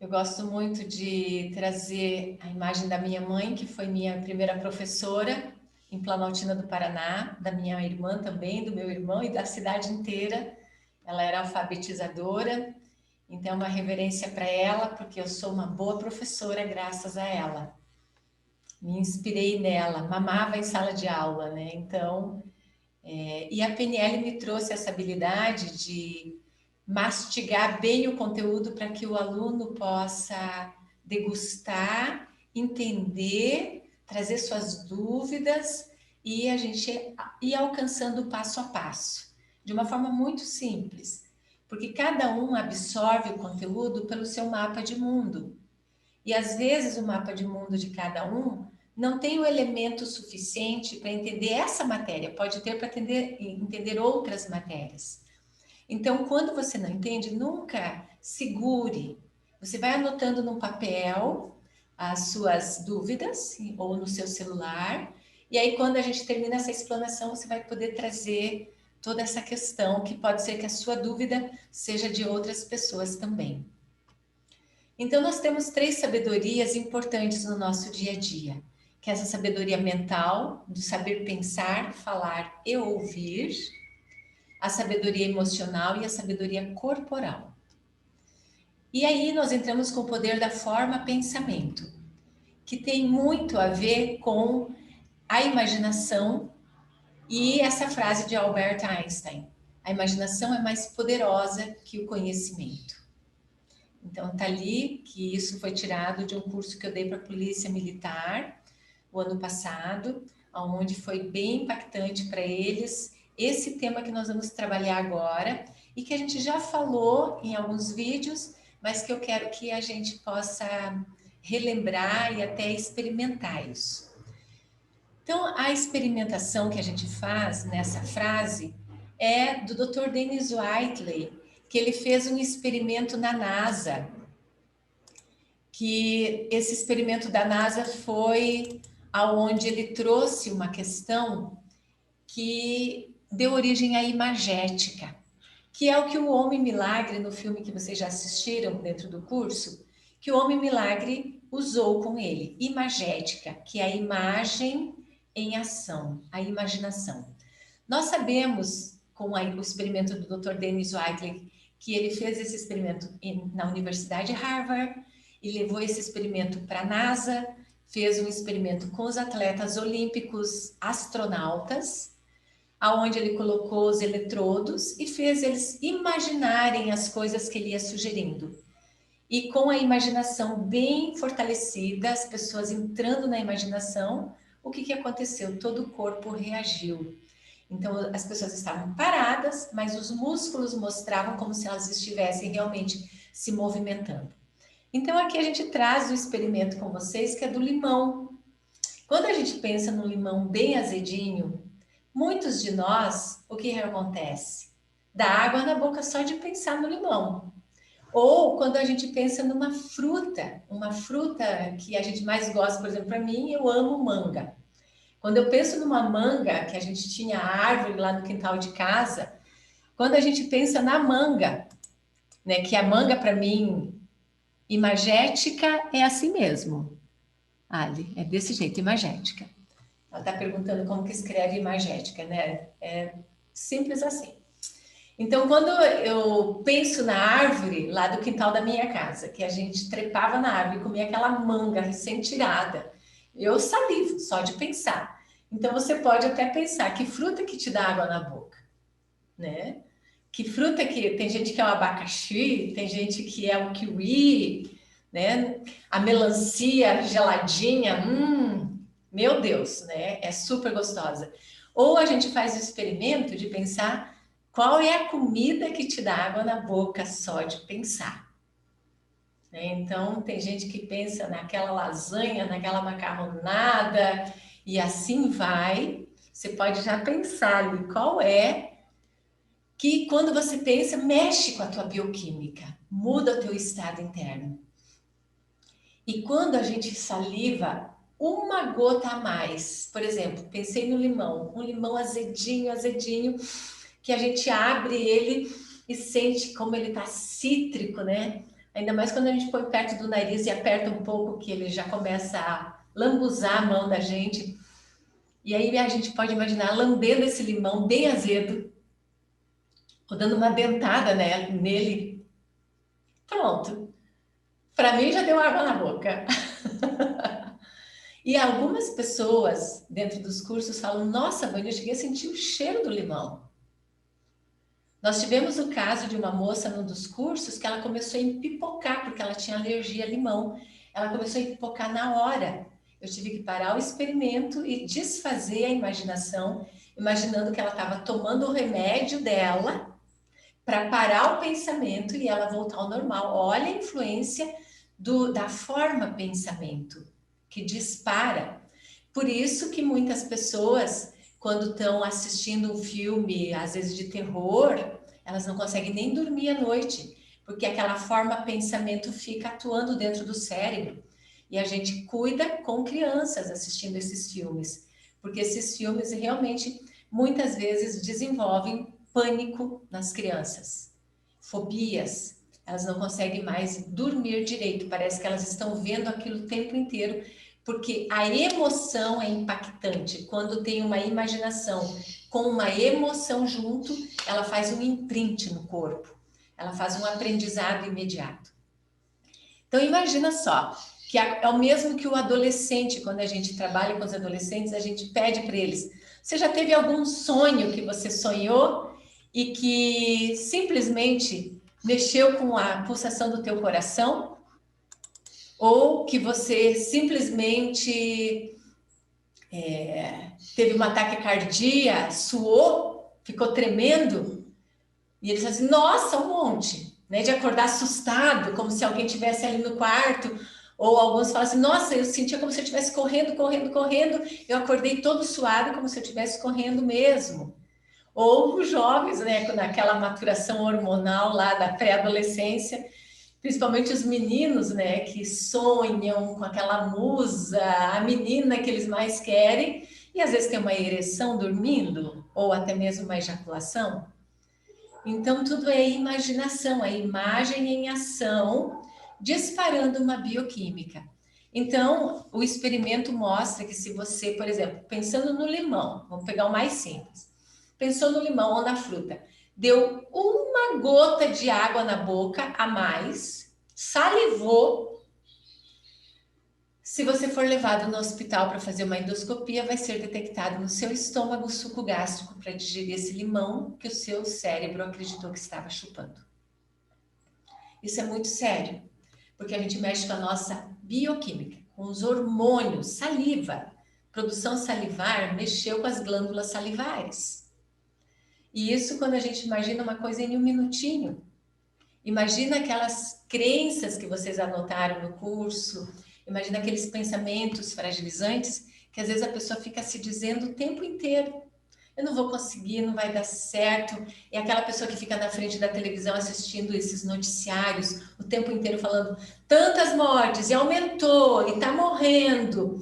Eu gosto muito de trazer a imagem da minha mãe, que foi minha primeira professora em Planaltina do Paraná, da minha irmã também, do meu irmão e da cidade inteira. Ela era alfabetizadora, então é uma reverência para ela, porque eu sou uma boa professora graças a ela. Me inspirei nela, mamava em sala de aula, né? Então, e a PNL me trouxe essa habilidade de mastigar bem o conteúdo para que o aluno possa degustar, entender, trazer suas dúvidas e a gente ir alcançando passo a passo, de uma forma muito simples, porque cada um absorve o conteúdo pelo seu mapa de mundo. E às vezes o mapa de mundo de cada um não tem o elemento suficiente para entender essa matéria, pode ter para entender outras matérias. Então, quando você não entende, nunca segure. Você vai anotando num papel as suas dúvidas ou no seu celular, e aí quando a gente termina essa explanação, você vai poder trazer toda essa questão, que pode ser que a sua dúvida seja de outras pessoas também. Então, nós temos 3 sabedorias importantes no nosso dia a dia, que é essa sabedoria mental, do saber pensar, falar e ouvir, a sabedoria emocional e a sabedoria corporal. E aí nós entramos com o poder da forma pensamento, que tem muito a ver com a imaginação e essa frase de Albert Einstein: a imaginação é mais poderosa que o conhecimento. Então tá ali que isso foi tirado de um curso que eu dei para a Polícia Militar o ano passado, onde foi bem impactante para eles esse tema que nós vamos trabalhar agora e que a gente já falou em alguns vídeos, mas que eu quero que a gente possa relembrar e até experimentar isso. Então, a experimentação que a gente faz nessa frase é do Dr. Dennis Whiteley, que ele fez um experimento na NASA, que esse experimento da NASA foi aonde ele trouxe uma questão que deu origem à imagética, que é o que o Homem Milagre, no filme que vocês já assistiram dentro do curso, que o Homem Milagre usou com ele, imagética, que é a imagem em ação, a imaginação. Nós sabemos, com o experimento do Dr. Dennis Whiteley, que ele fez esse experimento na Universidade de Harvard e levou esse experimento para a NASA, fez um experimento com os atletas olímpicos astronautas, aonde ele colocou os eletrodos e fez eles imaginarem as coisas que ele ia sugerindo. E com a imaginação bem fortalecida, as pessoas entrando na imaginação, o que aconteceu? Todo o corpo reagiu. Então, as pessoas estavam paradas, mas os músculos mostravam como se elas estivessem realmente se movimentando. Então, aqui a gente traz o experimento com vocês, que é do limão. Quando a gente pensa no limão bem azedinho, muitos de nós, o que acontece? Dá água na boca só de pensar no limão. Ou quando a gente pensa numa fruta, uma fruta que a gente mais gosta, por exemplo, para mim, eu amo manga. Quando eu penso numa manga, que a gente tinha árvore lá no quintal de casa, quando a gente pensa na manga, né, que a manga para mim, imagética é assim mesmo, Ali, é desse jeito, imagética. Ela está perguntando como que escreve imagética, né? É simples assim. Então, quando eu penso na árvore lá do quintal da minha casa, que a gente trepava na árvore e comia aquela manga recém-tirada, eu salivo só de pensar. Então, você pode até pensar que fruta que te dá água na boca, né? Que fruta que... Tem gente que é o abacaxi, tem gente que é o kiwi, né? A melancia geladinha, meu Deus, né? É super gostosa. Ou a gente faz o experimento de pensar qual é a comida que te dá água na boca só de pensar. Né? Então, tem gente que pensa naquela lasanha, naquela macarronada, e assim vai. Você pode já pensar ali qual é, que quando você pensa, mexe com a tua bioquímica, muda o teu estado interno. E quando a gente saliva, uma gota a mais, por exemplo, pensei no limão, um limão azedinho, azedinho, que a gente abre ele e sente como ele tá cítrico, né? Ainda mais quando a gente põe perto do nariz e aperta um pouco, que ele já começa a lambuzar a mão da gente. E aí a gente pode imaginar lambendo esse limão bem azedo, ou dando uma dentada nele. Pronto. Para mim já deu água na boca. E algumas pessoas dentro dos cursos falam: nossa, Vânia, eu cheguei a sentir o cheiro do limão. Nós tivemos o caso de uma moça num dos cursos que ela começou a empipocar, porque ela tinha alergia a limão. Ela começou a empipocar na hora. Eu tive que parar o experimento e desfazer a imaginação, imaginando que ela estava tomando o remédio dela para parar o pensamento e ela voltar ao normal. Olha a influência da forma pensamento, que dispara. Por isso que muitas pessoas, quando estão assistindo um filme, às vezes de terror, elas não conseguem nem dormir à noite, porque aquela forma pensamento fica atuando dentro do cérebro. E a gente cuida com crianças assistindo esses filmes, porque esses filmes realmente, muitas vezes, desenvolvem pânico nas crianças, fobias. Elas não conseguem mais dormir direito, parece que elas estão vendo aquilo o tempo inteiro, porque a emoção é impactante. Quando tem uma imaginação com uma emoção junto, ela faz um imprint no corpo, ela faz um aprendizado imediato. Então imagina só, que é o mesmo que o adolescente, quando a gente trabalha com os adolescentes, a gente pede para eles: você já teve algum sonho que você sonhou e que simplesmente mexeu com a pulsação do teu coração? Ou que você simplesmente teve uma taquicardia, suou, ficou tremendo? E eles falam assim: nossa, um monte, né? De acordar assustado, como se alguém estivesse ali no quarto. Ou alguns falam assim: nossa, eu sentia como se eu estivesse correndo, correndo, correndo. Eu acordei todo suado, como se eu estivesse correndo mesmo. Ou os jovens, né? Naquela maturação hormonal lá da pré-adolescência, principalmente os meninos, né, que sonham com aquela musa, a menina que eles mais querem, e às vezes tem uma ereção dormindo, ou até mesmo uma ejaculação. Então, tudo é imaginação, é imagem em ação, disparando uma bioquímica. Então, o experimento mostra que se você, por exemplo, pensando no limão, vamos pegar o mais simples, pensou no limão ou na fruta, deu uma gota de água na boca a mais, salivou. Se você for levado no hospital para fazer uma endoscopia, vai ser detectado no seu estômago suco gástrico para digerir esse limão que o seu cérebro acreditou que estava chupando. Isso é muito sério, porque a gente mexe com a nossa bioquímica, com os hormônios, saliva. Produção salivar mexeu com as glândulas salivares. E isso quando a gente imagina uma coisa em um minutinho. Imagina aquelas crenças que vocês anotaram no curso, imagina aqueles pensamentos fragilizantes que às vezes a pessoa fica se dizendo o tempo inteiro: eu não vou conseguir, não vai dar certo. É aquela pessoa que fica na frente da televisão assistindo esses noticiários o tempo inteiro falando tantas mortes e aumentou e está morrendo.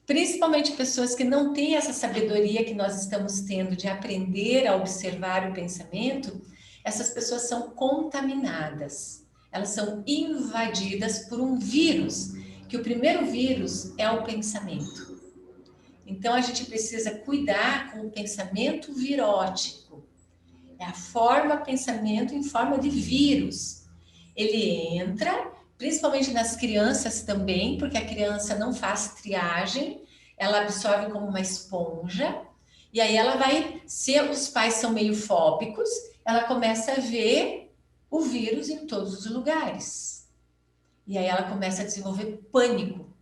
Principalmente pessoas que não têm essa sabedoria que nós estamos tendo de aprender a observar o pensamento. Essas pessoas são contaminadas, elas são invadidas por um vírus, que o primeiro vírus é o pensamento. Então a gente precisa cuidar com o pensamento virótico. É a forma pensamento em forma de vírus. Ele entra, principalmente nas crianças também, porque a criança não faz triagem, ela absorve como uma esponja, e aí ela vai, se os pais são meio fóbicos, ela começa a ver o vírus em todos os lugares. E aí ela começa a desenvolver pânico,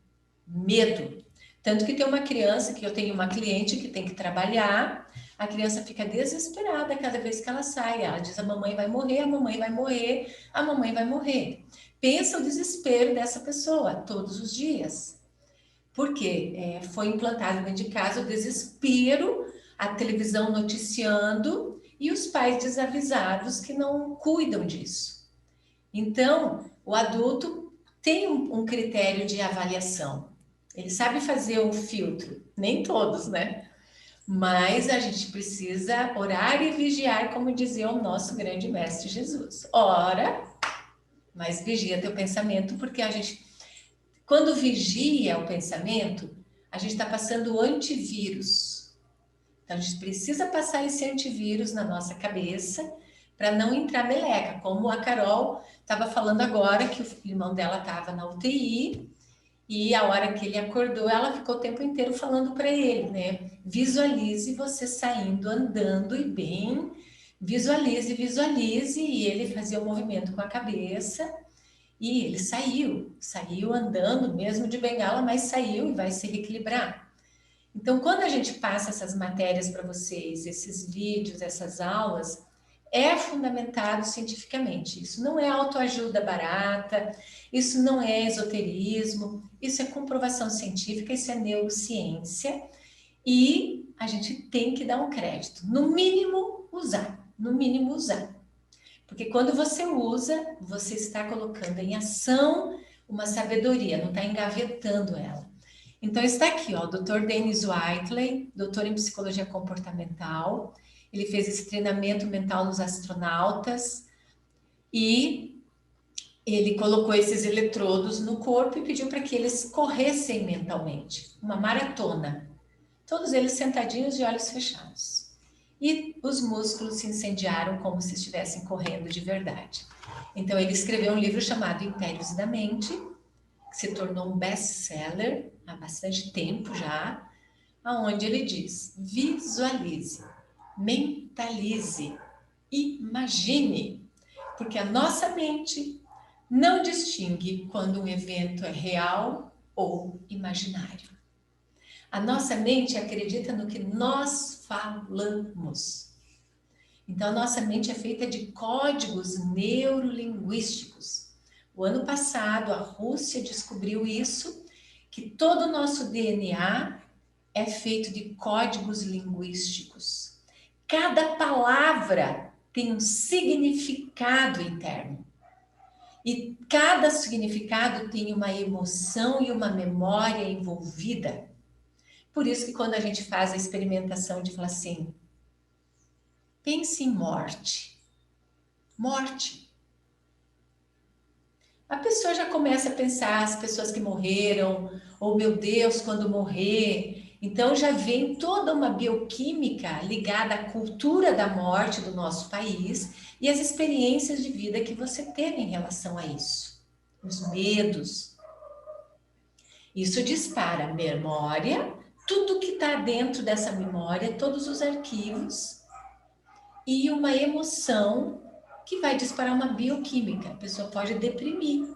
medo. Tanto que tem uma criança, que eu tenho uma cliente que tem que trabalhar, a criança fica desesperada cada vez que ela sai. Ela diz: a mamãe vai morrer, a mamãe vai morrer, a mamãe vai morrer. Pensa o desespero dessa pessoa todos os dias. Porque foi implantado dentro de casa o desespero, a televisão noticiando e os pais desavisados que não cuidam disso. Então, o adulto tem um critério de avaliação. Ele sabe fazer um filtro, nem todos, né? Mas a gente precisa orar e vigiar, como dizia o nosso grande mestre Jesus. Ora, mas vigia teu pensamento, porque a gente, quando vigia o pensamento, a gente está passando o antivírus. Então, a gente precisa passar esse antivírus na nossa cabeça para não entrar meleca, como a Carol estava falando agora, que o irmão dela estava na UTI, e a hora que ele acordou, ela ficou o tempo inteiro falando para ele, né? Visualize você saindo, andando e bem, visualize, visualize, e ele fazia o movimento com a cabeça, e ele saiu andando, mesmo de bengala, mas saiu e vai se reequilibrar. Então, quando a gente passa essas matérias para vocês, esses vídeos, essas aulas, é fundamentado cientificamente. Isso não é autoajuda barata, isso não é esoterismo, isso é comprovação científica, isso é neurociência e a gente tem que dar um crédito. No mínimo, usar. No mínimo, usar. Porque quando você usa, você está colocando em ação uma sabedoria, não está engavetando ela. Então, está aqui, ó, o Dr. Dennis Whiteley, doutor em psicologia comportamental. Ele fez esse treinamento mental nos astronautas e ele colocou esses eletrodos no corpo e pediu para que eles corressem mentalmente, uma maratona. Todos eles sentadinhos de olhos fechados. E os músculos se incendiaram como se estivessem correndo de verdade. Então, ele escreveu um livro chamado Impérios da Mente, que se tornou um best-seller há bastante tempo já, onde ele diz: visualize, mentalize, imagine, porque a nossa mente não distingue quando um evento é real ou imaginário. A nossa mente acredita no que nós falamos. Então, a nossa mente é feita de códigos neurolinguísticos. O ano passado, a Rússia descobriu isso, que todo o nosso DNA é feito de códigos linguísticos. Cada palavra tem um significado interno. E cada significado tem uma emoção e uma memória envolvida. Por isso que quando a gente faz a experimentação de falar assim, pense em morte. Morte. A pessoa já começa a pensar as pessoas que morreram, ou meu Deus, quando morrer. Então já vem toda uma bioquímica ligada à cultura da morte do nosso país e as experiências de vida que você teve em relação a isso. Os medos. Isso dispara memória, tudo que está dentro dessa memória, todos os arquivos e uma emoção que vai disparar uma bioquímica. A pessoa pode deprimir.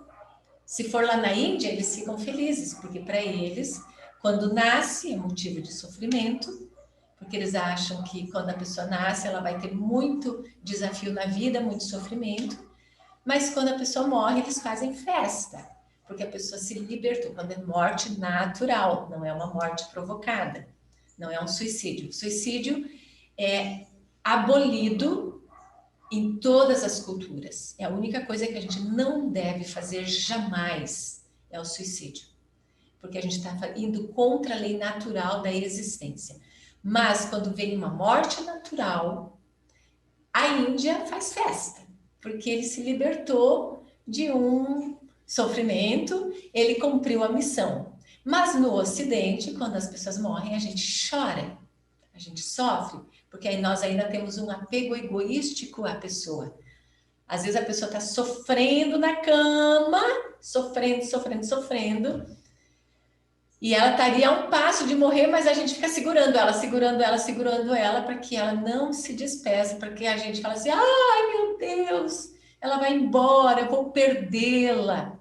Se for lá na Índia, eles ficam felizes, porque para eles, quando nasce, é motivo de sofrimento, porque eles acham que quando a pessoa nasce, ela vai ter muito desafio na vida, muito sofrimento, mas quando a pessoa morre, eles fazem festa, porque a pessoa se libertou, quando é morte natural, não é uma morte provocada, não é um suicídio. O suicídio é abolido em todas as culturas. É a única coisa que a gente não deve fazer jamais, é o suicídio. Porque a gente está indo contra a lei natural da existência. Mas quando vem uma morte natural, a Índia faz festa. Porque ele se libertou de um sofrimento, ele cumpriu a missão. Mas no Ocidente, quando as pessoas morrem, a gente chora, a gente sofre, porque aí nós ainda temos um apego egoístico à pessoa. Às vezes a pessoa está sofrendo na cama, sofrendo, e ela estaria a um passo de morrer, mas a gente fica segurando ela, para que ela não se despeça, porque a gente fala assim, ai meu Deus, ela vai embora, eu vou perdê-la.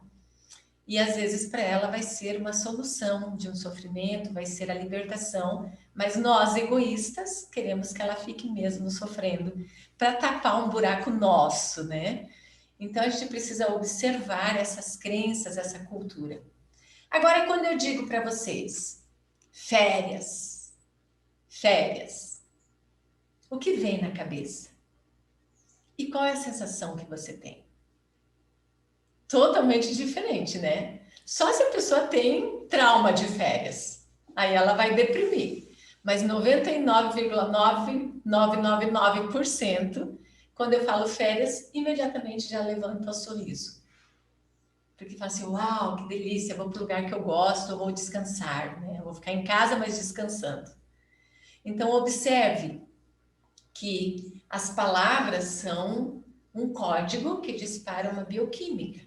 E às vezes para ela vai ser uma solução de um sofrimento, vai ser a libertação, mas nós, egoístas, queremos que ela fique mesmo sofrendo, para tapar um buraco nosso, né? Então a gente precisa observar essas crenças, essa cultura. Agora, quando eu digo para vocês, férias, o que vem na cabeça? E qual é a sensação que você tem? Totalmente diferente, né? Só se a pessoa tem trauma de férias, aí ela vai deprimir. Mas 99,9999%, quando eu falo férias, imediatamente já levanta o sorriso. porque fala assim, uau, que delícia, vou para o lugar que eu gosto, eu vou descansar, né? Eu vou ficar em casa, mas descansando. Então, observe que as palavras são um código que dispara uma bioquímica.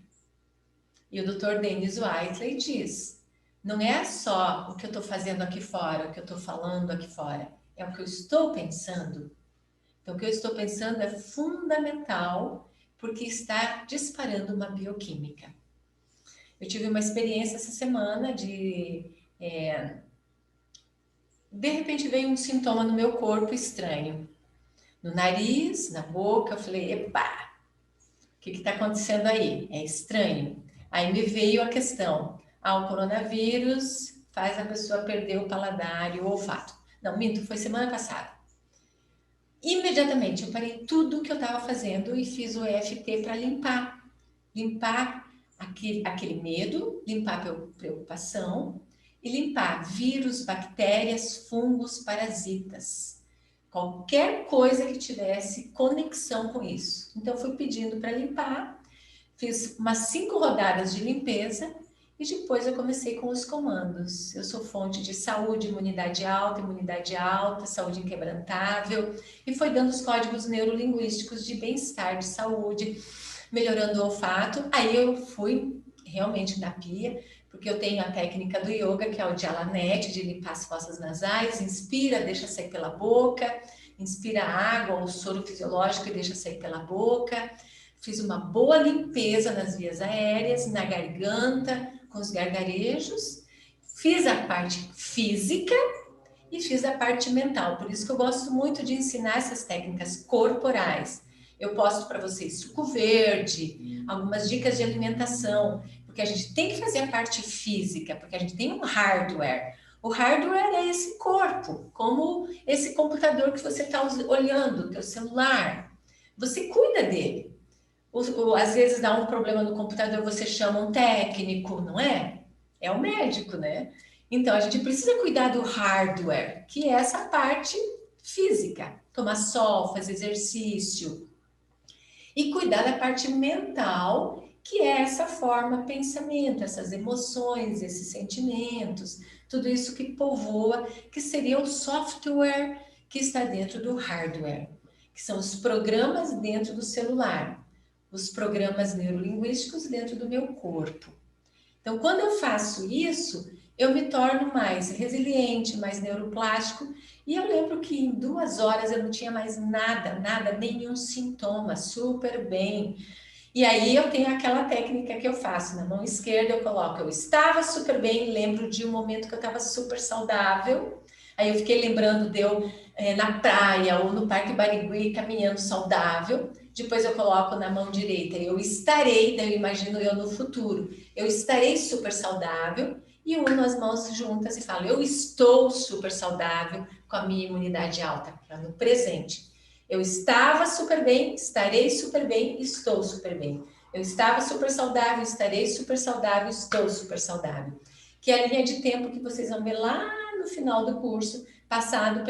E o Dr. Dennis Whiteley diz, não é só o que eu estou fazendo aqui fora, o que eu estou falando aqui fora, é o que eu estou pensando. Então, o que eu estou pensando é fundamental, porque está disparando uma bioquímica. Eu tive uma experiência essa semana de repente veio um sintoma no meu corpo estranho. No nariz, na boca, eu falei, epa, o que está acontecendo aí? É estranho. Aí me veio a questão, o coronavírus faz a pessoa perder o paladar e o olfato. Não, minto, foi semana passada. Imediatamente eu parei tudo que eu estava fazendo e fiz o EFT para limpar aquele medo, limpar a preocupação e limpar vírus, bactérias, fungos, parasitas. Qualquer coisa que tivesse conexão com isso. Então, fui pedindo para limpar, fiz umas 5 rodadas de limpeza e depois eu comecei com os comandos. Eu sou fonte de saúde, imunidade alta, saúde inquebrantável, e foi dando os códigos neurolinguísticos de bem-estar, de saúde, melhorando o olfato. Aí eu fui realmente na pia, porque eu tenho a técnica do yoga, que é o Jalanete, de limpar as fossas nasais, inspira, deixa sair pela boca, inspira água, o soro fisiológico e deixa sair pela boca. Fiz uma boa limpeza nas vias aéreas, na garganta, com os gargarejos. Fiz a parte física e fiz a parte mental. Por isso que eu gosto muito de ensinar essas técnicas corporais. Eu posto para vocês suco verde, algumas dicas de alimentação, porque a gente tem que fazer a parte física, porque a gente tem um hardware. O hardware é esse corpo, como esse computador que você está olhando, teu celular. Você cuida dele. Às vezes dá um problema no computador, você chama um técnico, não é? É o médico, né? Então, a gente precisa cuidar do hardware, que é essa parte física. Tomar sol, fazer exercício. E cuidar da parte mental, que é essa forma, pensamento, essas emoções, esses sentimentos, tudo isso que povoa, que seria o software que está dentro do hardware, que são os programas dentro do celular, os programas neurolinguísticos dentro do meu corpo. Então, quando eu faço isso, eu me torno mais resiliente, mais neuroplástico. E eu lembro que em 2 horas eu não tinha mais nada, nenhum sintoma, super bem. E aí eu tenho aquela técnica que eu faço, na mão esquerda eu coloco, eu estava super bem, lembro de um momento que eu estava super saudável. Aí eu fiquei lembrando de eu na praia ou no Parque Barigui caminhando saudável. Depois eu coloco na mão direita, eu estarei, daí eu imagino eu no futuro, eu estarei super saudável e uno as mãos juntas e falo, eu estou super saudável com a minha imunidade alta, no presente. Eu estava super bem, estarei super bem, estou super bem. Eu estava super saudável, estarei super saudável, estou super saudável. Que é a linha de tempo que vocês vão ver lá no final do curso, passado,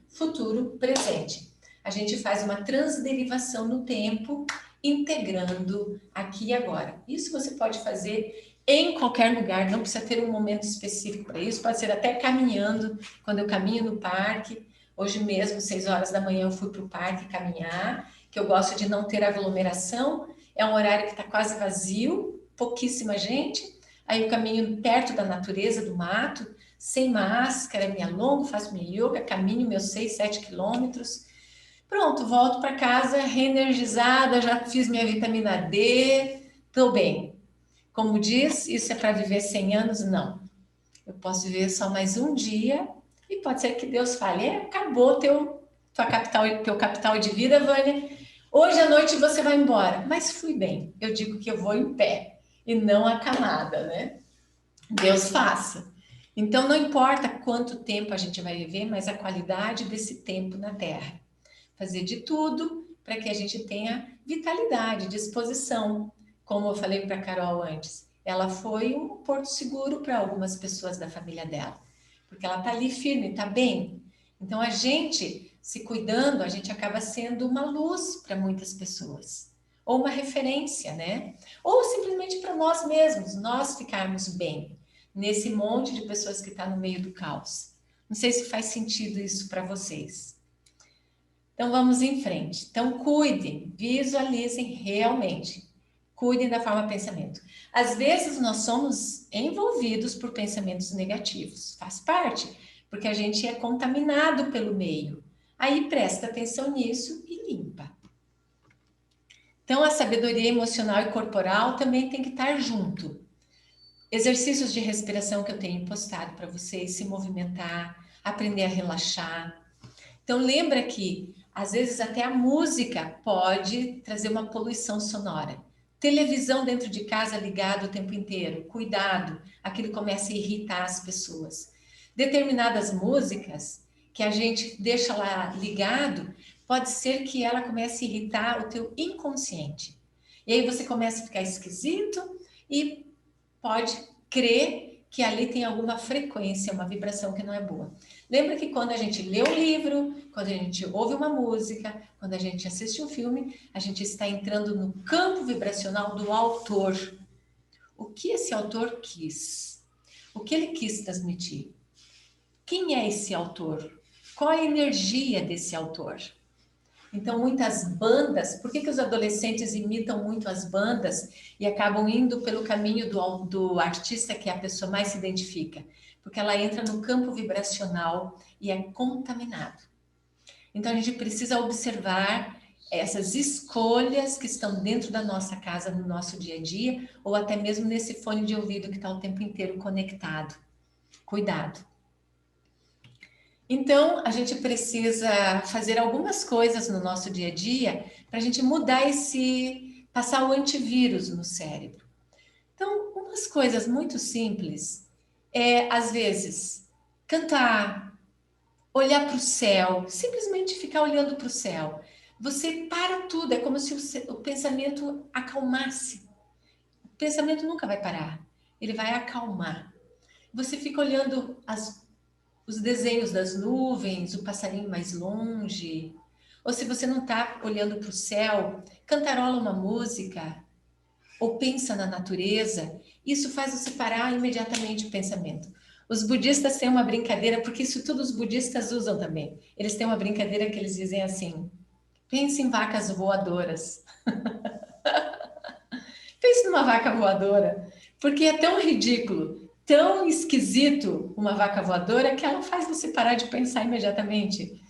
futuro, presente. A gente faz uma transderivação no tempo, integrando aqui e agora. Isso você pode fazer em qualquer lugar, não precisa ter um momento específico para isso, pode ser até caminhando, quando eu caminho no parque. Hoje mesmo, 6 horas da manhã, eu fui para o parque caminhar, que eu gosto de não ter aglomeração, é um horário que está quase vazio, pouquíssima gente, aí eu caminho perto da natureza, do mato, sem máscara, me alongo, faço minha yoga, caminho meus 6, 7 quilômetros, pronto, volto para casa reenergizada, já fiz minha vitamina D, estou bem. Como diz, isso é para viver 100 anos? Não. Eu posso viver só mais um dia e pode ser que Deus fale, acabou teu capital de vida, Vânia. Hoje à noite você vai embora. Mas fui bem. Eu digo que eu vou em pé e não acamada, né? Deus faça. Então, não importa quanto tempo a gente vai viver, mas a qualidade desse tempo na Terra. Fazer de tudo para que a gente tenha vitalidade, disposição. Como eu falei para a Carol antes, ela foi um porto seguro para algumas pessoas da família dela, porque ela está ali firme, está bem. Então, a gente se cuidando, a gente acaba sendo uma luz para muitas pessoas. ou uma referência, né? Ou simplesmente para nós mesmos, nós ficarmos bem nesse monte de pessoas que está no meio do caos. Não sei se faz sentido isso para vocês. Então vamos em frente. Então cuidem, visualizem realmente. Cuidem da forma de pensamento. Às vezes nós somos envolvidos por pensamentos negativos, faz parte, porque a gente é contaminado pelo meio. Aí presta atenção nisso e limpa. Então a sabedoria emocional e corporal também tem que estar junto. Exercícios de respiração que eu tenho postado para vocês, se movimentar, aprender a relaxar. Então lembra que às vezes até a música pode trazer uma poluição sonora. Televisão dentro de casa ligada o tempo inteiro, cuidado, aquilo começa a irritar as pessoas. Determinadas músicas que a gente deixa lá ligado, pode ser que ela comece a irritar o teu inconsciente. E aí você começa a ficar esquisito e pode crer que ali tem alguma frequência, uma vibração que não é boa. Lembra que quando a gente lê um livro, quando a gente ouve uma música, quando a gente assiste um filme, a gente está entrando no campo vibracional do autor. O que esse autor quis? O que ele quis transmitir? Quem é esse autor? Qual a energia desse autor? Então, muitas bandas, por que os adolescentes imitam muito as bandas e acabam indo pelo caminho do artista que é a pessoa mais se identifica? Porque ela entra no campo vibracional e é contaminado. Então, a gente precisa observar essas escolhas que estão dentro da nossa casa, no nosso dia a dia, ou até mesmo nesse fone de ouvido que está o tempo inteiro conectado. Cuidado. Então, a gente precisa fazer algumas coisas no nosso dia a dia para a gente mudar passar o antivírus no cérebro. Então, umas coisas muito simples é, às vezes, cantar, olhar para o céu, simplesmente ficar olhando para o céu. Você para tudo, é como se o pensamento acalmasse. O pensamento nunca vai parar, ele vai acalmar. Você fica olhando os desenhos das nuvens, o passarinho mais longe. Ou se você não está olhando para o céu, cantarola uma música, ou pensa na natureza, isso faz você parar imediatamente o pensamento. Os budistas têm uma brincadeira, porque isso tudo os budistas usam também. Eles têm uma brincadeira que eles dizem assim: pense em vacas voadoras. Pense numa vaca voadora, porque é tão ridículo, tão esquisito uma vaca voadora que ela faz você parar de pensar imediatamente.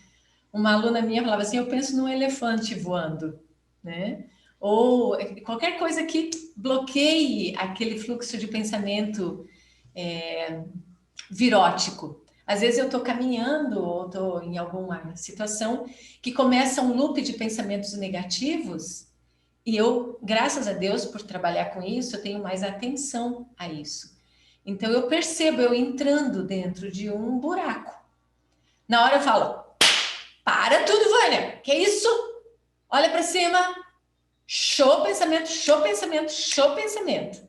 Uma aluna minha falava assim: eu penso num elefante voando, né? Ou qualquer coisa que bloqueie aquele fluxo de pensamento virótico. Às vezes eu estou caminhando ou estou em alguma situação que começa um loop de pensamentos negativos e eu, graças a Deus, por trabalhar com isso, eu tenho mais atenção a isso. Então eu percebo eu entrando dentro de um buraco. Na hora eu falo: para tudo, Vânia, que isso? Olha para cima, show pensamento, show pensamento, show pensamento.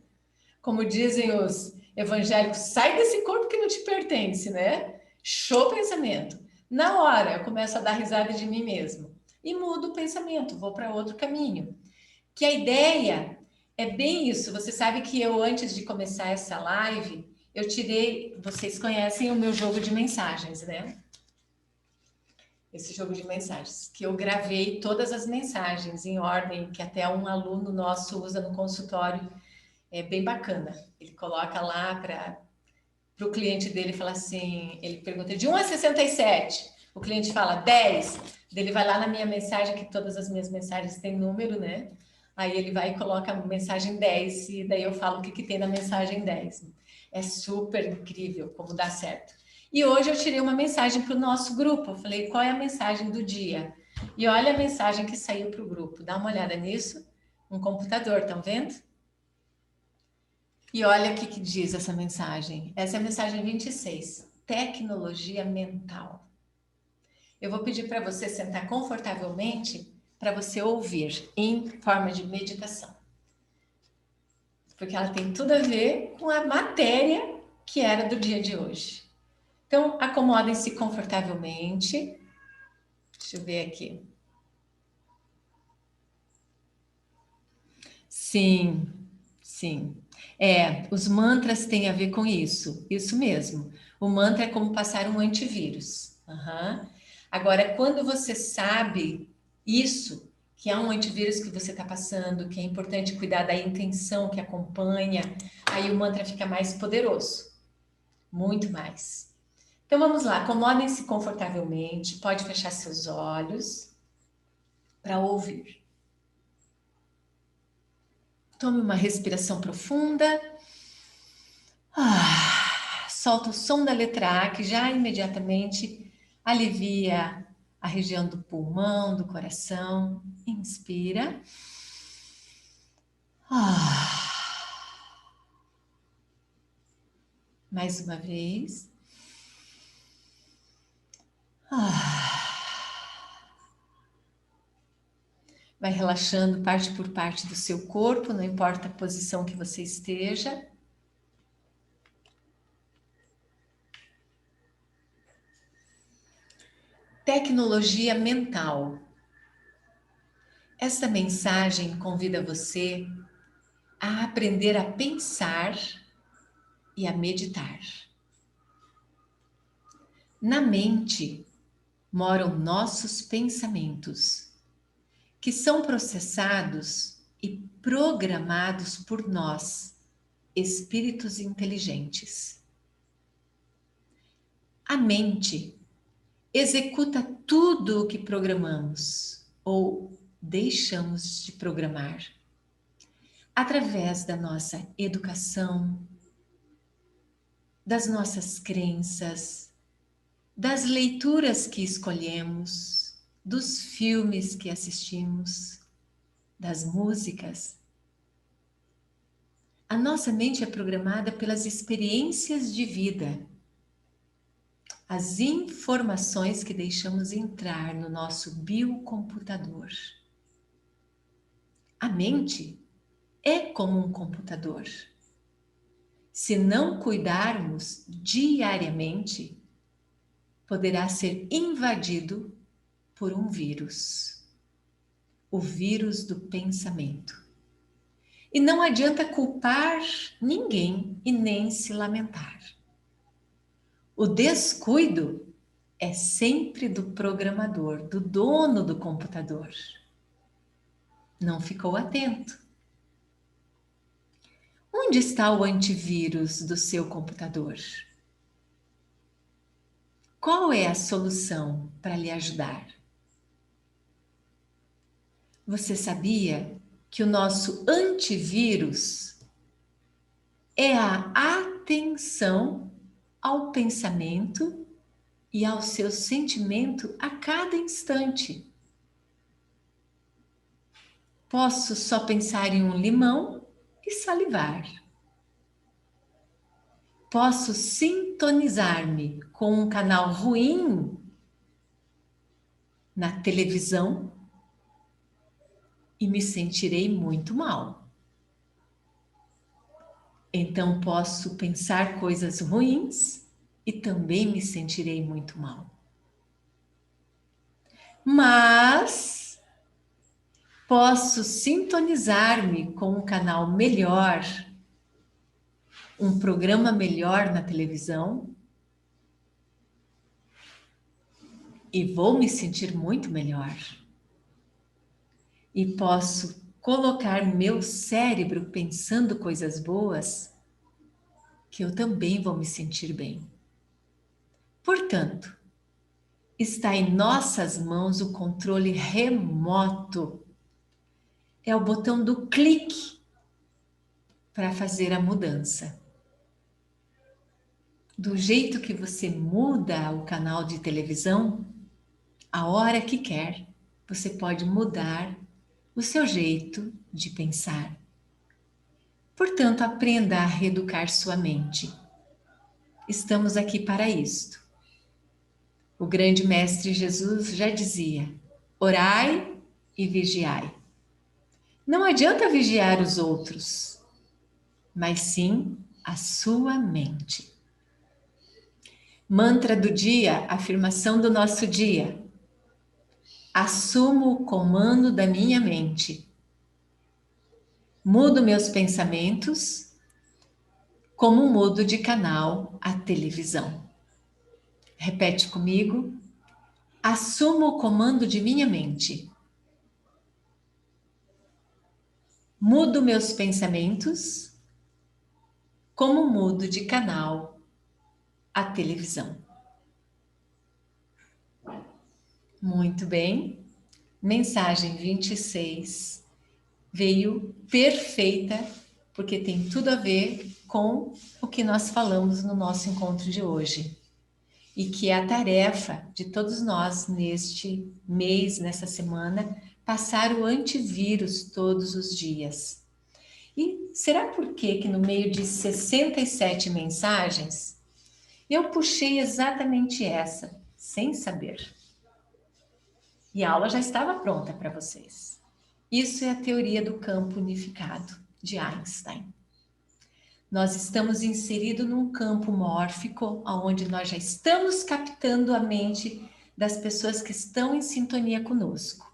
Como dizem os evangélicos, sai desse corpo que não te pertence, né? Show pensamento. Na hora eu começo a dar risada de mim mesmo e mudo o pensamento, vou para outro caminho. Que a ideia é bem isso. Você sabe que eu, antes de começar essa live, eu tirei, vocês conhecem o meu jogo de mensagens, né? Esse jogo de mensagens, que eu gravei todas as mensagens em ordem, que até um aluno nosso usa no consultório, é bem bacana. Ele coloca lá para o cliente dele, fala assim, ele pergunta de 1 a 67, o cliente fala 10, ele vai lá na minha mensagem, que todas as minhas mensagens têm número, né? Aí ele vai e coloca a mensagem 10, e daí eu falo o que tem na mensagem 10. É super incrível como dá certo. E hoje eu tirei uma mensagem para o nosso grupo. Eu falei, qual é a mensagem do dia? E olha a mensagem que saiu para o grupo. Dá uma olhada nisso. Um computador, estão vendo? E olha o que diz essa mensagem. Essa é a mensagem 26. Tecnologia mental. Eu vou pedir para você sentar confortavelmente para você ouvir em forma de meditação. Porque ela tem tudo a ver com a matéria que era do dia de hoje. Então, acomodem-se confortavelmente. Deixa eu ver aqui. Sim, sim. Os mantras têm a ver com isso mesmo. O mantra é como passar um antivírus. Aham. Agora, quando você sabe isso, que é um antivírus que você está passando, que é importante cuidar da intenção que acompanha, aí o mantra fica mais poderoso, muito mais. Então vamos lá, acomodem-se confortavelmente, pode fechar seus olhos para ouvir. Tome uma respiração profunda. Solta o som da letra A, que já imediatamente alivia a região do pulmão, do coração. Inspira. Mais uma vez. Vai relaxando parte por parte do seu corpo, não importa a posição que você esteja. Tecnologia mental. Esta mensagem convida você a aprender a pensar e a meditar. Na mente moram nossos pensamentos, que são processados e programados por nós, espíritos inteligentes. A mente executa tudo o que programamos ou deixamos de programar através da nossa educação, das nossas crenças, das leituras que escolhemos, dos filmes que assistimos, das músicas. A nossa mente é programada pelas experiências de vida, as informações que deixamos entrar no nosso biocomputador. A mente é como um computador. Se não cuidarmos diariamente, poderá ser invadido por um vírus, o vírus do pensamento. E não adianta culpar ninguém e nem se lamentar. O descuido é sempre do programador, do dono do computador. Não ficou atento. Onde está o antivírus do seu computador? Qual é a solução para lhe ajudar? Você sabia que o nosso antivírus é a atenção ao pensamento e ao seu sentimento a cada instante? Posso só pensar em um limão e salivar. Posso sintonizar-me com um canal ruim na televisão e me sentirei muito mal. Então posso pensar coisas ruins e também me sentirei muito mal. Mas posso sintonizar-me com um canal melhor, um programa melhor na televisão e vou me sentir muito melhor. E posso colocar meu cérebro pensando coisas boas, que eu também vou me sentir bem. Portanto, está em nossas mãos o controle remoto. É o botão do clique para fazer a mudança. Do jeito que você muda o canal de televisão, a hora que quer, você pode mudar o seu jeito de pensar. Portanto, aprenda a reeducar sua mente. Estamos aqui para isto. O grande mestre Jesus já dizia: orai e vigiai. Não adianta vigiar os outros, mas sim a sua mente. Mantra do dia, afirmação do nosso dia. Assumo o comando da minha mente. Mudo meus pensamentos, como mudo de canal a televisão. Repete comigo. Assumo o comando de minha mente. Mudo meus pensamentos, como mudo de canal a televisão. Muito bem. Mensagem 26 veio perfeita, porque tem tudo a ver com o que nós falamos no nosso encontro de hoje. E que é a tarefa de todos nós neste mês, nessa semana, passar o antivírus todos os dias. E será por que no meio de 67 mensagens, eu puxei exatamente essa, sem saber? E a aula já estava pronta para vocês. Isso é a teoria do campo unificado de Einstein. Nós estamos inseridos num campo mórfico, onde nós já estamos captando a mente das pessoas que estão em sintonia conosco.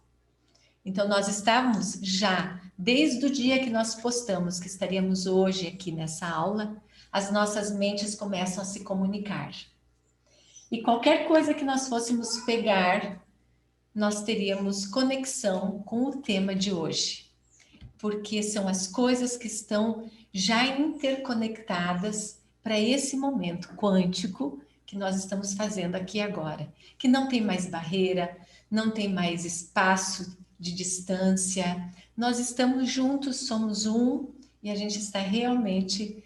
Então, nós estávamos já, desde o dia que nós postamos que estaríamos hoje aqui nessa aula, as nossas mentes começam a se comunicar. E qualquer coisa que nós fôssemos pegar, nós teríamos conexão com o tema de hoje, porque são as coisas que estão já interconectadas para esse momento quântico que nós estamos fazendo aqui agora, que não tem mais barreira, não tem mais espaço de distância, nós estamos juntos, somos um, e a gente está realmente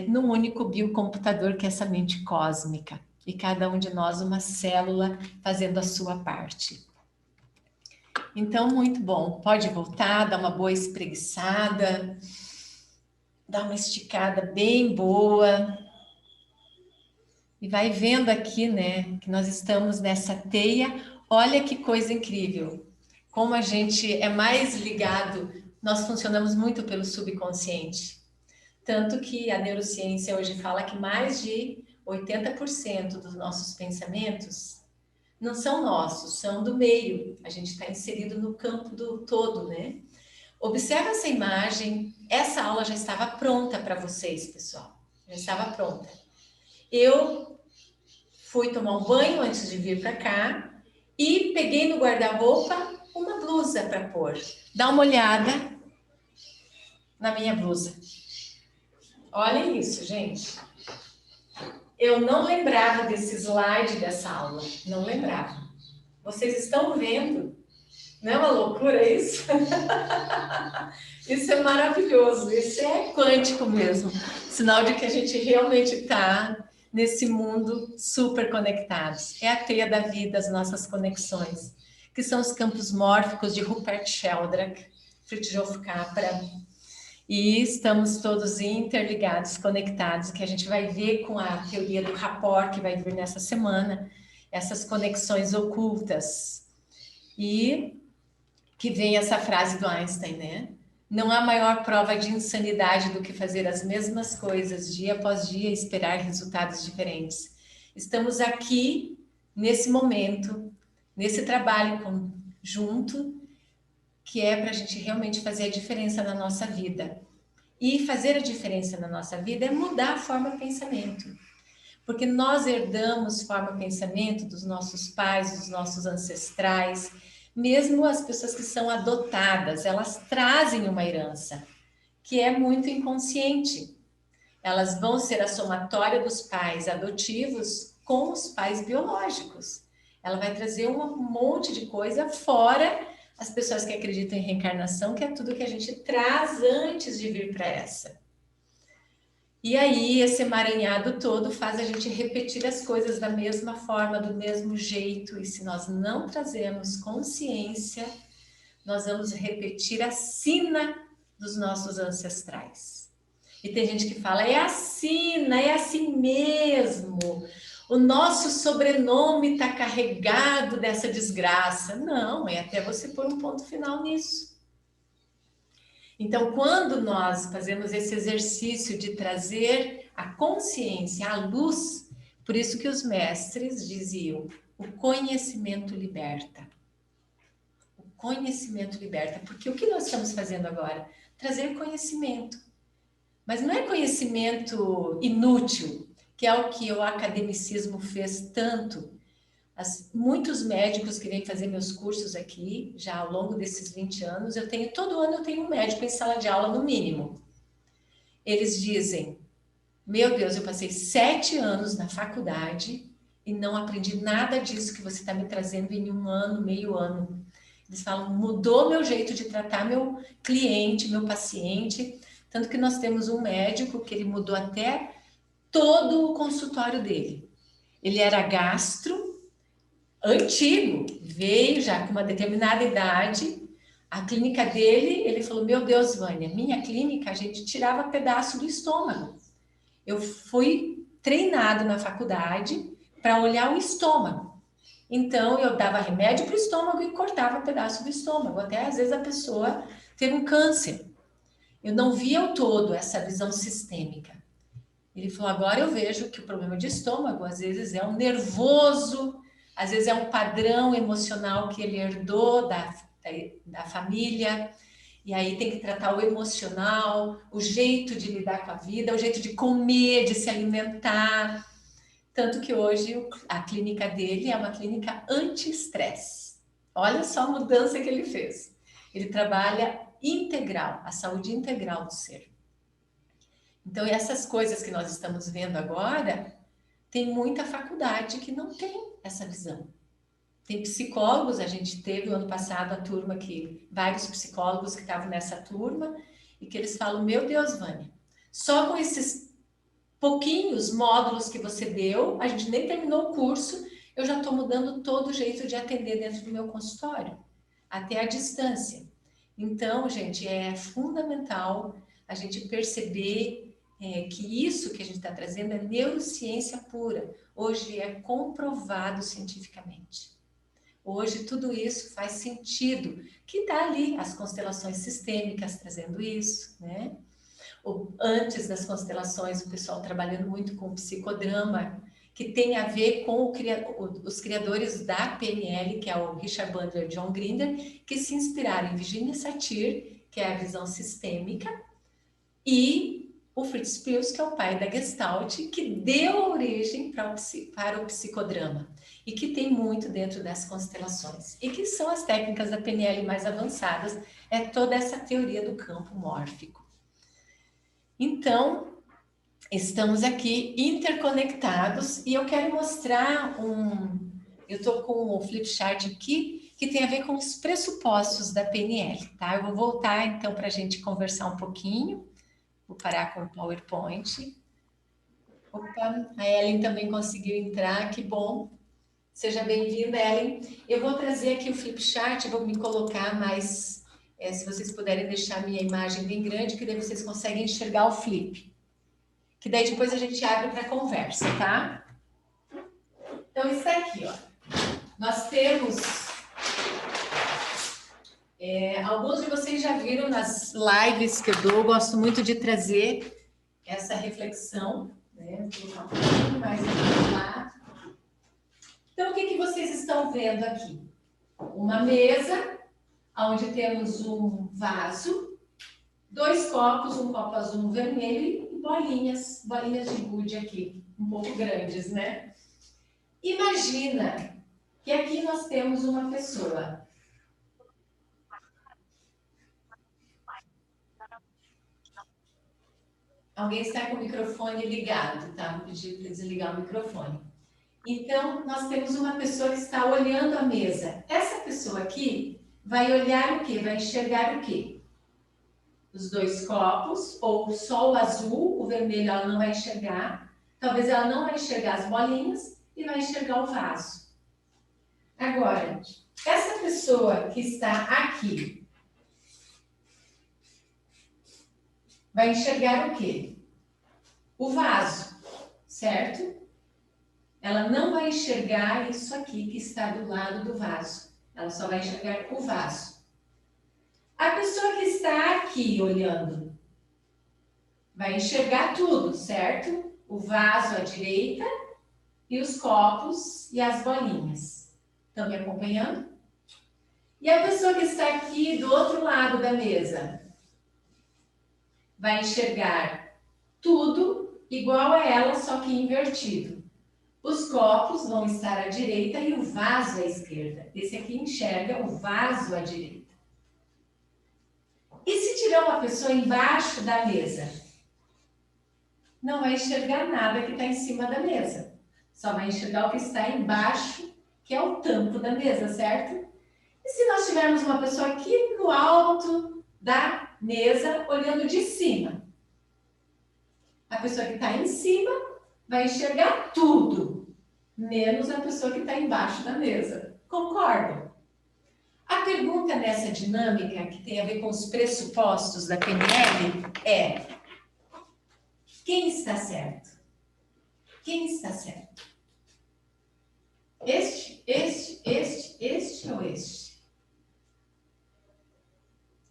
num único biocomputador que é essa mente cósmica, e cada um de nós uma célula fazendo a sua parte. Então, muito bom. Pode voltar, dar uma boa espreguiçada, dar uma esticada bem boa. E vai vendo aqui, né, que nós estamos nessa teia. Olha que coisa incrível. Como a gente é mais ligado, nós funcionamos muito pelo subconsciente. Tanto que a neurociência hoje fala que mais de 80% dos nossos pensamentos não são nossos, são do meio. A gente está inserido no campo do todo, né? Observa essa imagem. Essa aula já estava pronta para vocês, pessoal. Já estava pronta. Eu fui tomar um banho antes de vir para cá e peguei no guarda-roupa uma blusa para pôr. Dá uma olhada na minha blusa. Olhem isso, gente. Eu não lembrava desse slide dessa aula. Não lembrava. Vocês estão vendo? Não é uma loucura isso? Isso é maravilhoso. Isso é quântico mesmo. Sinal de que a gente realmente está nesse mundo super conectados. É a teia da vida, as nossas conexões, que são os campos mórficos de Rupert Sheldrake, Fritjof Capra. E estamos todos interligados, conectados, que a gente vai ver com a teoria do rapport, que vai vir nessa semana, essas conexões ocultas. E que vem essa frase do Einstein, né? Não há maior prova de insanidade do que fazer as mesmas coisas dia após dia e esperar resultados diferentes. Estamos aqui, nesse momento, nesse trabalho conjunto, que é para a gente realmente fazer a diferença na nossa vida. E fazer a diferença na nossa vida é mudar a forma de pensamento. Porque nós herdamos forma de pensamento dos nossos pais, dos nossos ancestrais, mesmo as pessoas que são adotadas, elas trazem uma herança, que é muito inconsciente. Elas vão ser a somatória dos pais adotivos com os pais biológicos. Ela vai trazer um monte de coisa fora as pessoas que acreditam em reencarnação, que é tudo que a gente traz antes de vir para essa. E aí, esse emaranhado todo faz a gente repetir as coisas da mesma forma, do mesmo jeito. E se nós não trazemos consciência, nós vamos repetir a sina dos nossos ancestrais. E tem gente que fala, é a sina, é assim mesmo. O nosso sobrenome está carregado dessa desgraça. Não, é até você pôr um ponto final nisso. Então, quando nós fazemos esse exercício de trazer a consciência, a luz, por isso que os mestres diziam, o conhecimento liberta. O conhecimento liberta, porque o que nós estamos fazendo agora? trazer conhecimento. Mas não é conhecimento inútil, que é o que o academicismo fez tanto. Muitos médicos que vêm fazer meus cursos aqui, já ao longo desses 20 anos, todo ano eu tenho um médico em sala de aula, no mínimo. Eles dizem, meu Deus, eu passei 7 anos na faculdade e não aprendi nada disso que você está me trazendo em 1 ano, meio ano. Eles falam, mudou meu jeito de tratar meu cliente, meu paciente, tanto que nós temos um médico que ele mudou até todo o consultório dele. Ele era gastro, antigo, veio já com uma determinada idade, a clínica dele, ele falou, meu Deus, Vânia, minha clínica, a gente tirava pedaço do estômago. Eu fui treinado na faculdade para olhar o estômago. Então, eu dava remédio para o estômago e cortava pedaço do estômago, até às vezes a pessoa ter um câncer. Eu não via o todo, essa visão sistêmica. Ele falou, agora eu vejo que o problema de estômago, às vezes, é um nervoso, às vezes é um padrão emocional que ele herdou da família, e aí tem que tratar o emocional, o jeito de lidar com a vida, o jeito de comer, de se alimentar. Tanto que hoje a clínica dele é uma clínica anti-estresse. Olha só a mudança que ele fez. Ele trabalha integral, a saúde integral do ser. Então, essas coisas que nós estamos vendo agora, tem muita faculdade que não tem essa visão. Tem psicólogos, a gente teve o ano passado a turma vários psicólogos que estavam nessa turma, e que eles falam, meu Deus, Vânia, só com esses pouquinhos módulos que você deu, a gente nem terminou o curso, eu já estou mudando todo o jeito de atender dentro do meu consultório, até a distância. Então, gente, é fundamental a gente perceber que isso que a gente está trazendo é neurociência pura. Hoje é comprovado cientificamente. Hoje tudo isso faz sentido, que está ali as constelações sistêmicas trazendo isso, né? Antes das constelações, o pessoal trabalhando muito com psicodrama, que tem a ver com os criadores da PNL, que é o Richard Bandler e John Grinder, que se inspiraram em Virginia Satir, que é a visão sistêmica, e o Fritz Perls, que é o pai da Gestalt, que deu origem para o psicodrama e que tem muito dentro das constelações e que são as técnicas da PNL mais avançadas, é toda essa teoria do campo mórfico. Então, estamos aqui interconectados e eu quero mostrar eu estou com o flipchart aqui que tem a ver com os pressupostos da PNL, tá? Eu vou voltar então para a gente conversar um pouquinho. Vou parar com o PowerPoint. Opa, a Ellen também conseguiu entrar, que bom. Seja bem-vinda, Ellen. Eu vou trazer aqui o flipchart, vou me colocar mais, se vocês puderem deixar a minha imagem bem grande, que daí vocês conseguem enxergar o flip. Que daí depois a gente abre para conversa, tá? Então, isso aqui, ó. Nós temos... alguns de vocês já viram nas lives que eu dou, eu gosto muito de trazer essa reflexão, né? Vou colocar um pouquinho mais aqui lá. Então, o que vocês estão vendo aqui? Uma mesa, onde temos um vaso, 2 copos, um copo azul, um vermelho, e bolinhas de gude aqui, um pouco grandes, né? Imagina que aqui nós temos uma pessoa. Alguém está com o microfone ligado, tá? Vou pedir para desligar o microfone. Então, nós temos uma pessoa que está olhando a mesa. Essa pessoa aqui vai olhar o quê? Vai enxergar o quê? Os 2 copos, ou só o azul, o vermelho ela não vai enxergar. Talvez ela não vai enxergar as bolinhas e vai enxergar o vaso. Agora, essa pessoa que está aqui vai enxergar o quê? O vaso, certo? Ela não vai enxergar isso aqui que está do lado do vaso. Ela só vai enxergar o vaso. A pessoa que está aqui olhando vai enxergar tudo, certo? O vaso à direita e os copos e as bolinhas. Estão me acompanhando? E a pessoa que está aqui do outro lado da mesa vai enxergar tudo igual a ela, só que invertido. Os copos vão estar à direita e o vaso à esquerda. Esse aqui enxerga o vaso à direita. E se tiver uma pessoa embaixo da mesa? Não vai enxergar nada que está em cima da mesa. Só vai enxergar o que está embaixo, que é o tampo da mesa, certo? E se nós tivermos uma pessoa aqui no alto da mesa, olhando de cima? A pessoa que está em cima vai enxergar tudo, menos a pessoa que está embaixo da mesa. Concordam? A pergunta nessa dinâmica, que tem a ver com os pressupostos da PNL, é: quem está certo? Quem está certo? Este ou este?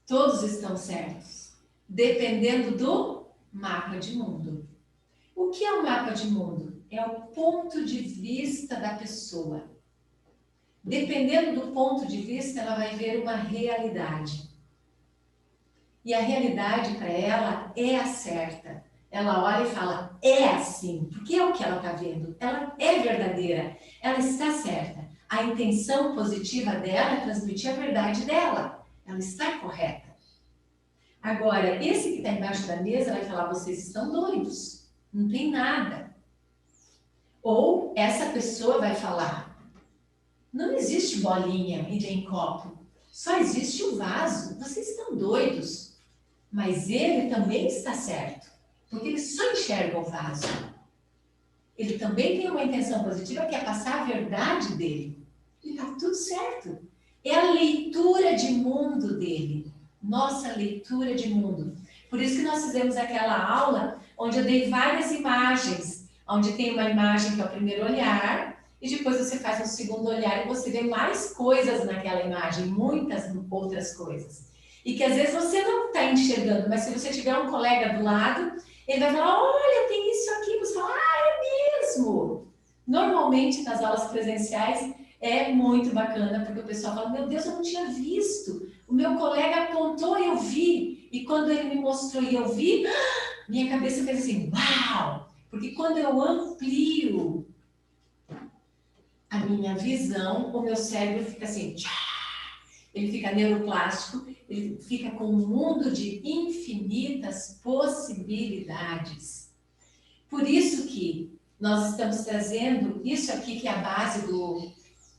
Todos estão certos, dependendo do mapa de mundo. O que é o mapa de mundo? É o ponto de vista da pessoa. Dependendo do ponto de vista, ela vai ver uma realidade. E a realidade para ela é a certa. Ela olha e fala, é assim, porque é o que ela está vendo. Ela é verdadeira, ela está certa. A intenção positiva dela é transmitir a verdade dela. Ela está correta. Agora, esse que está embaixo da mesa vai falar, vocês estão doidos, não tem nada. Ou essa pessoa vai falar, não existe bolinha e nem copo, só existe o vaso, vocês estão doidos. Mas ele também está certo, porque ele só enxerga o vaso. Ele também tem uma intenção positiva, que é passar a verdade dele. E está tudo certo. É a leitura de mundo dele. Nossa leitura de mundo. Por isso que nós fizemos aquela aula onde eu dei várias imagens, onde tem uma imagem que é o primeiro olhar, e depois você faz um segundo olhar e você vê mais coisas naquela imagem, muitas outras coisas. E que às vezes você não está enxergando, mas se você tiver um colega do lado, ele vai falar, olha, tem isso aqui, você fala, é mesmo. Normalmente nas aulas presenciais é muito bacana, porque o pessoal fala, meu Deus, eu não tinha visto. O meu colega apontou e eu vi. E quando ele me mostrou e eu vi, minha cabeça fez assim, uau! Porque quando eu amplio a minha visão, o meu cérebro fica assim, ele fica neuroplástico, ele fica com um mundo de infinitas possibilidades. Por isso que nós estamos trazendo isso aqui, que é a base do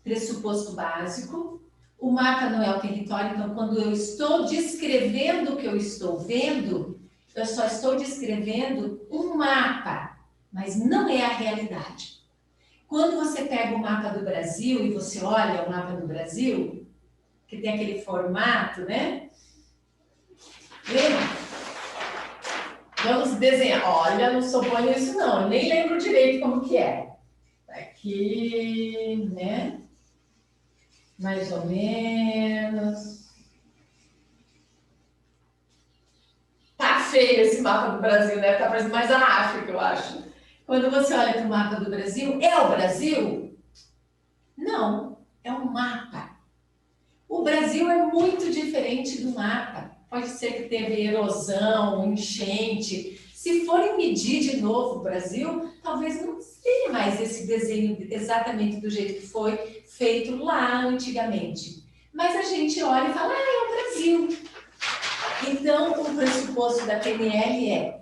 pressuposto básico. O mapa não é o território, então quando eu estou descrevendo o que eu estou vendo, eu só estou descrevendo um mapa, mas não é a realidade. Quando você pega o mapa do Brasil e você olha o mapa do Brasil, que tem aquele formato, né? Lembra? Vamos desenhar. Olha, não sou boa nisso não, eu nem lembro direito como que é. Aqui, né? Mais ou menos. Tá feio esse mapa do Brasil, né? Tá parecendo mais a África, eu acho. Quando você olha para o mapa do Brasil, é o Brasil? Não, é um mapa. O Brasil é muito diferente do mapa. Pode ser que teve erosão, enchente. Se forem medir de novo o Brasil, talvez não tenha mais esse desenho exatamente do jeito que foi feito lá antigamente. Mas a gente olha e fala, é o Brasil. Então, o pressuposto da PNL é,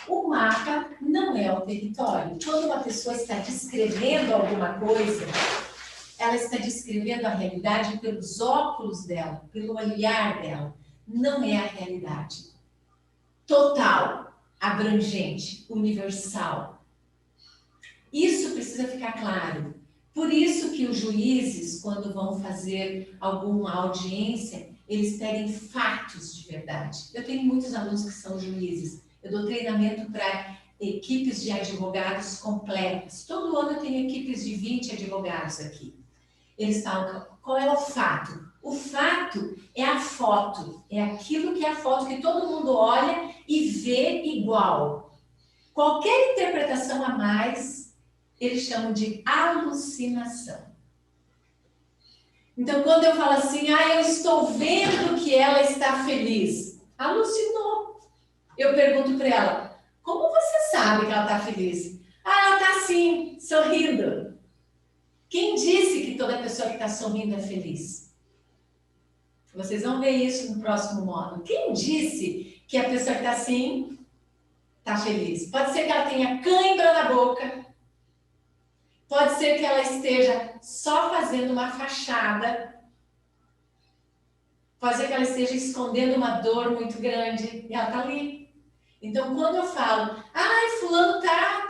o mapa não é o território. Quando uma pessoa está descrevendo alguma coisa, ela está descrevendo a realidade pelos óculos dela, pelo olhar dela. Não é a realidade. Total, abrangente, universal. Isso precisa ficar claro. Por isso que os juízes, quando vão fazer alguma audiência, eles pedem fatos de verdade. Eu tenho muitos alunos que são juízes. Eu dou treinamento para equipes de advogados completas. Todo ano eu tenho equipes de 20 advogados aqui. Eles falam, qual é o fato? O fato é a foto, é aquilo que é a foto que todo mundo olha e vê igual. Qualquer interpretação a mais, eles chamam de alucinação. Então, quando eu falo assim, eu estou vendo que ela está feliz, alucinou. eu pergunto para ela, como você sabe que ela está feliz? Ah, ela está assim, sorrindo. Quem disse que toda pessoa que está sorrindo é feliz? Vocês vão ver isso no próximo módulo. Quem disse que a pessoa que está assim está feliz? Pode ser que ela tenha cãibra na boca, pode ser que ela esteja só fazendo uma fachada, pode ser que ela esteja escondendo uma dor muito grande e ela está ali. Então, quando eu falo, ai, fulano tá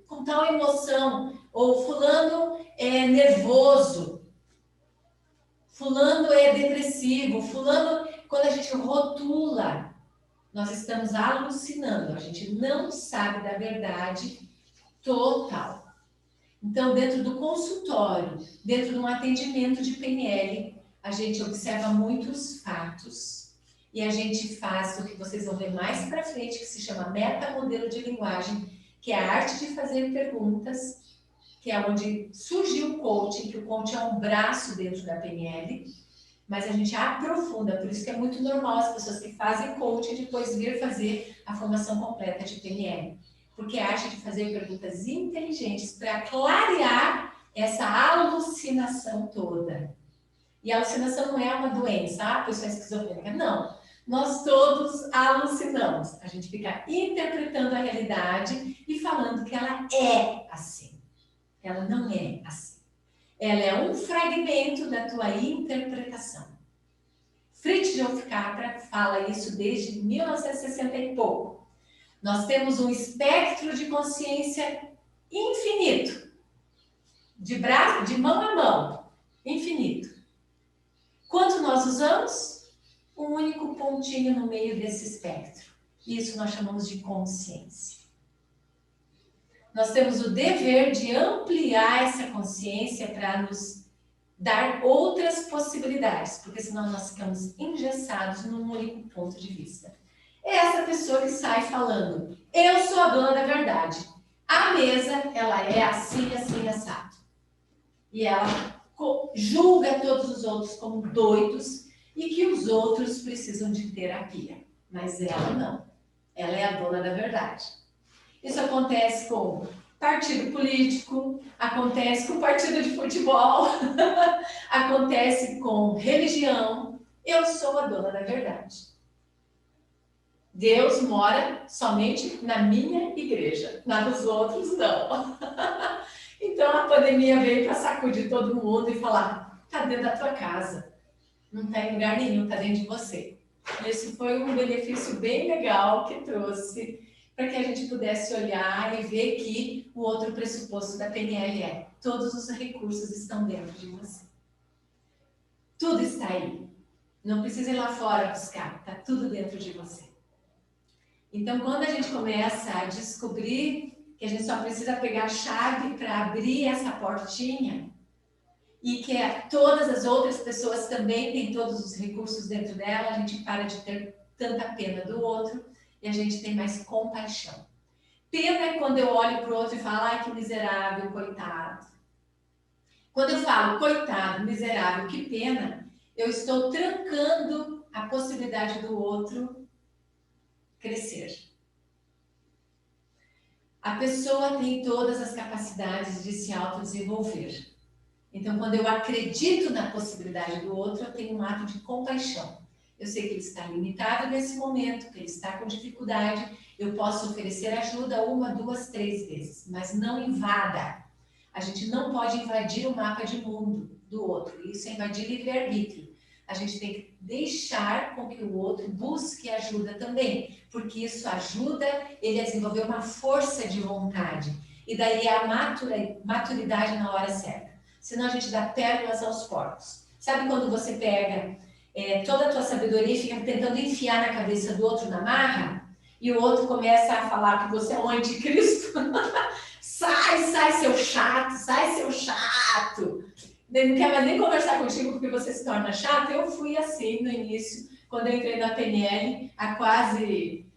com tal emoção, ou fulano é nervoso, fulano é depressivo, fulano, quando a gente rotula, nós estamos alucinando, a gente não sabe da verdade total. Então, dentro do consultório, dentro de um atendimento de PNL, a gente observa muitos fatos e a gente faz o que vocês vão ver mais para frente, que se chama metamodelo de linguagem, que é a arte de fazer perguntas, que é onde surgiu o coaching, que o coaching é um braço dentro da PNL, mas a gente aprofunda, por isso que é muito normal as pessoas que fazem coaching depois vir fazer a formação completa de PNL, porque é a arte de fazer perguntas inteligentes para clarear essa alucinação toda. E a alucinação não é uma doença, a pessoa é esquizofrênica, não. Nós todos alucinamos. A gente fica interpretando a realidade e falando que ela é assim. Ela não é assim. Ela é um fragmento da tua interpretação. Fritjof Capra fala isso desde 1960 e pouco. Nós temos um espectro de consciência infinito. De mão a mão. Infinito. Quanto nós usamos? Um único pontinho no meio desse espectro. Isso nós chamamos de consciência. Nós temos o dever de ampliar essa consciência para nos dar outras possibilidades, porque senão nós ficamos engessados num único ponto de vista. É essa pessoa que sai falando, eu sou a dona da verdade. A mesa, ela é assim, assim, assado. E ela julga todos os outros como doidos e que os outros precisam de terapia. Mas ela não. Ela é a dona da verdade. Isso acontece com partido político, acontece com partido de futebol, acontece com religião. Eu sou a dona da verdade. Deus mora somente na minha igreja, na dos outros não. Então a pandemia veio para sacudir todo mundo e falar, está dentro da tua casa, não está em lugar nenhum, está dentro de você. Esse foi um benefício bem legal que trouxe para que a gente pudesse olhar e ver que o outro pressuposto da PNL é todos os recursos estão dentro de você. Tudo está aí. Não precisa ir lá fora buscar, está tudo dentro de você. Então, quando a gente começa a descobrir que a gente só precisa pegar a chave para abrir essa portinha e que todas as outras pessoas também têm todos os recursos dentro dela, a gente para de ter tanta pena do outro e a gente tem mais compaixão. Pena é quando eu olho para o outro e falo, ai, que miserável, coitado. Quando eu falo, coitado, miserável, que pena, eu estou trancando a possibilidade do outro crescer. A pessoa tem todas as capacidades de se autodesenvolver. Então, quando eu acredito na possibilidade do outro, eu tenho um ato de compaixão. Eu sei que ele está limitado nesse momento, que ele está com dificuldade, eu posso oferecer ajuda 1, 2, 3 vezes, mas não invada. A gente não pode invadir o mapa de mundo do outro, isso é invadir livre-arbítrio. A gente tem que deixar com que o outro busque ajuda também, porque isso ajuda ele a desenvolver uma força de vontade. E daí é a maturidade na hora certa. Senão a gente dá pérolas aos porcos. Sabe quando você pega toda a tua sabedoria e fica tentando enfiar na cabeça do outro na marra? E o outro começa a falar que você é um anticristo? Sai, seu chato, sai, seu chato. Não quer mais nem conversar contigo porque você se torna chato. Eu fui assim no início, quando eu entrei na PNL, há quase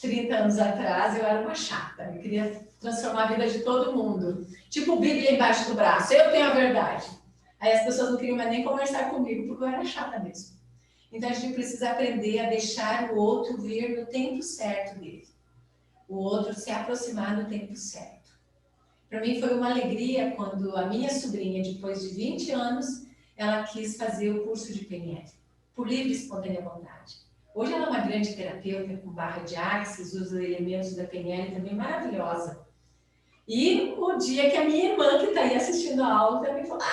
30 anos atrás, eu era uma chata. Eu queria transformar a vida de todo mundo. Tipo Bíblia embaixo do braço, eu tenho a verdade. Aí as pessoas não queriam mais nem conversar comigo, porque eu era chata mesmo. Então, a gente precisa aprender a deixar o outro vir no tempo certo dele. O outro se aproximar no tempo certo. Para mim foi uma alegria quando a minha sobrinha, depois de 20 anos, ela quis fazer o curso de PNL, por livre e espontânea vontade. Hoje ela é uma grande terapeuta com barra de axis, usa elementos da PNL também maravilhosa. E o dia que a minha irmã, que está aí assistindo a aula, também falou,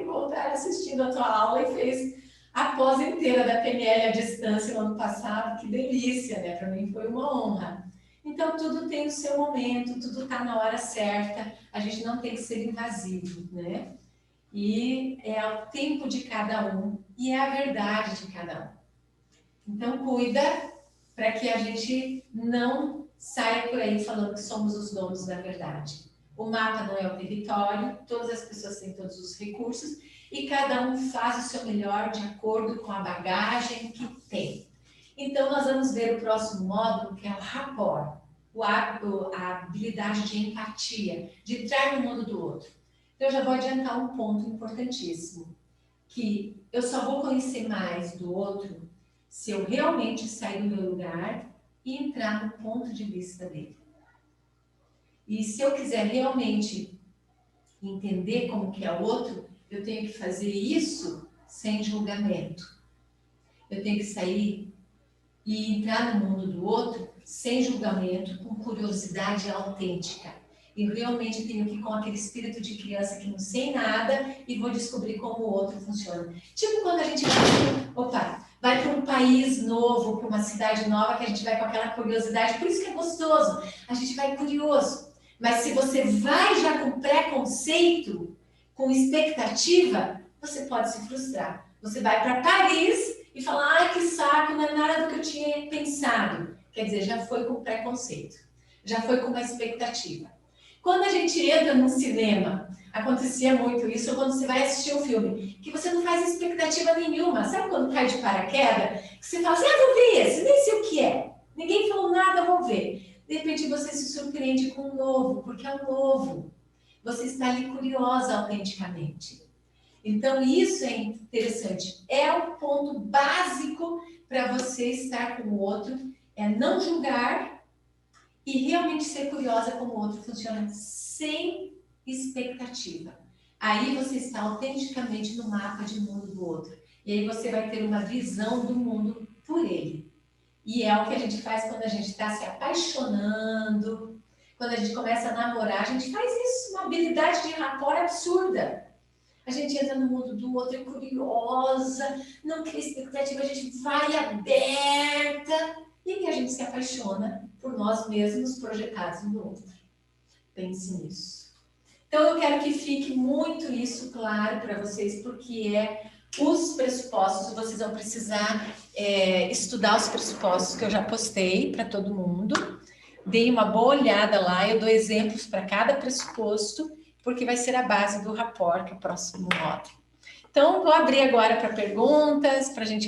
vou estar assistindo a tua aula, e fez a pós inteira da PNL à distância no ano passado. Que delícia, né? Para mim foi uma honra. Então, tudo tem o seu momento, tudo está na hora certa, a gente não tem que ser invasivo, né? E é o tempo de cada um e é a verdade de cada um. Então, cuida para que a gente não saia por aí falando que somos os donos da verdade. O mapa não é o território, todas as pessoas têm todos os recursos e cada um faz o seu melhor de acordo com a bagagem que tem. Então, nós vamos ver o próximo módulo, que é o rapport, a habilidade de empatia, de entrar no mundo do outro. Então, eu já vou adiantar um ponto importantíssimo, que eu só vou conhecer mais do outro se eu realmente sair do meu lugar e entrar no ponto de vista dele. E se eu quiser realmente entender como que é o outro, eu tenho que fazer isso sem julgamento. Eu tenho que sair e entrar no mundo do outro sem julgamento, com curiosidade autêntica. E realmente tenho que ir com aquele espírito de criança que não sei nada e vou descobrir como o outro funciona. Tipo quando a gente vai para um país novo, para uma cidade nova, que a gente vai com aquela curiosidade, por isso que é gostoso, a gente vai curioso. Mas se você vai já com preconceito, com expectativa, você pode se frustrar. Você vai para Paris e fala, que saco, não é nada do que eu tinha pensado. Quer dizer, já foi com preconceito, já foi com uma expectativa. Quando a gente entra num cinema, acontecia muito isso, quando você vai assistir um filme, que você não faz expectativa nenhuma. Sabe quando cai de paraquedas? Que você fala assim, vou ver esse, nem sei o que é. Ninguém falou nada, vou ver. De repente você se surpreende com um novo, porque é um novo. Você está ali curiosa autenticamente. Então, isso é interessante. É o ponto básico para você estar com o outro, é não julgar e realmente ser curiosa como o outro funciona sem expectativa. Aí você está autenticamente no mapa de mundo do outro. E aí você vai ter uma visão do mundo por ele. E é o que a gente faz quando a gente está se apaixonando, quando a gente começa a namorar, a gente faz isso, uma habilidade de rapport absurda. A gente entra no mundo do outro, é curiosa, não cria expectativa, a gente vai aberta e aí a gente se apaixona por nós mesmos projetados no outro. Pense nisso. Então eu quero que fique muito isso claro para vocês, porque é os pressupostos, vocês vão precisar estudar os pressupostos que eu já postei para todo mundo. Deem uma boa olhada lá, eu dou exemplos para cada pressuposto, porque vai ser a base do rapport, que é o próximo módulo. Então, vou abrir agora para perguntas, para a gente